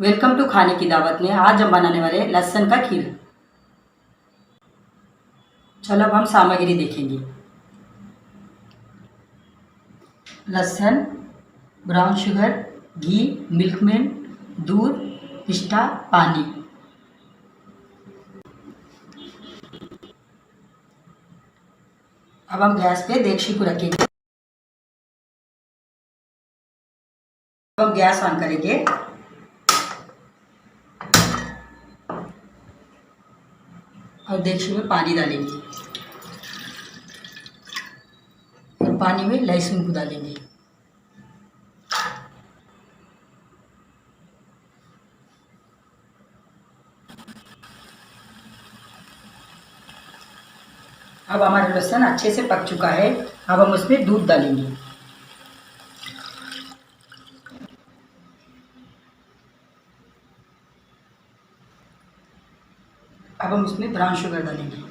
Welcome to खाने की दावत में आज हम बनाने वाले लहसुन का खीर। चलो अब हम सामग्री देखेंगे। लहसुन, ब्राउन शुगर, घी, मिल्क मेड, दूध, पिस्ता, पानी। अब हम गैस पे देगची को रखेंगे। अब हम गैस ऑन करेंगे और देगची में पानी डालेंगे और पानी में लहसुन को डालेंगे। अब हमारा लहसुन अच्छे से पक चुका है। अब हम उसमें दूध डालेंगे। अब हम उसमें ब्राउन शुगर डालेंगे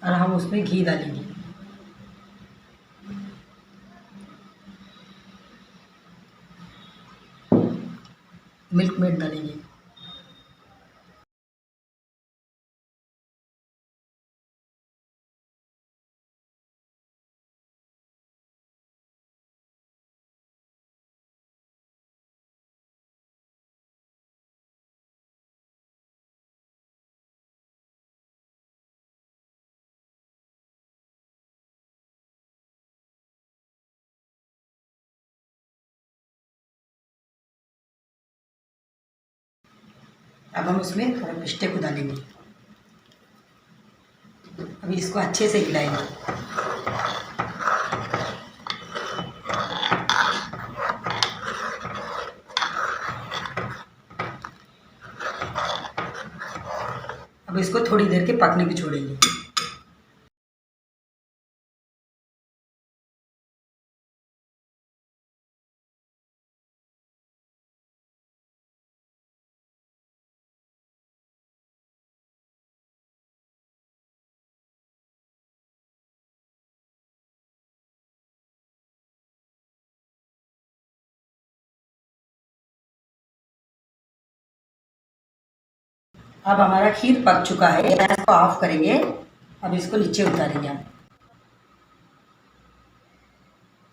और हम उसमें घी डालेंगे। मिल्क मेड डालेंगे। अब हम उसमें थोड़ा पिस्ते को डालेंगे। अभी इसको अच्छे से हिलाएंगे। अब इसको थोड़ी देर के पकने की छोड़ेंगे। अब हमारा खीर पक चुका है। गैस को ऑफ करेंगे। अब इसको नीचे उतारेंगे हम।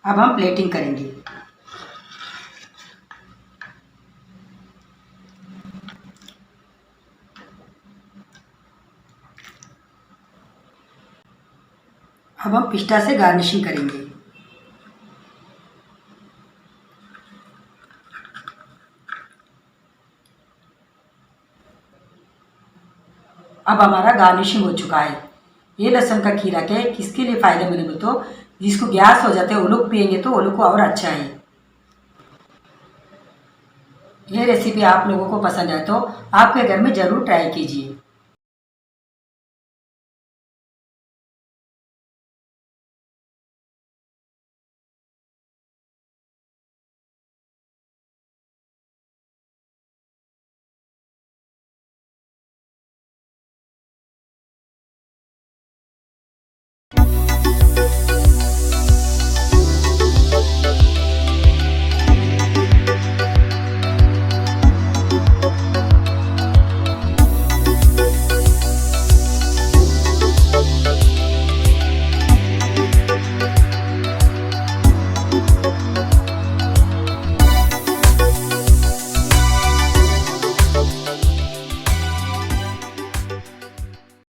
अब हम प्लेटिंग करेंगे। अब हम पिस्ता से गार्निशिंग करेंगे। अब हमारा गार्निशिंग हो चुका है। ये लहसुन का खीरा के किसके लिए फ़ायदेमंद है तो जिसको गैस हो जाता है वो लोग पियेंगे तो वो लोग को और अच्छा है। ये रेसिपी आप लोगों को पसंद है तो आपके घर में ज़रूर ट्राई कीजिए।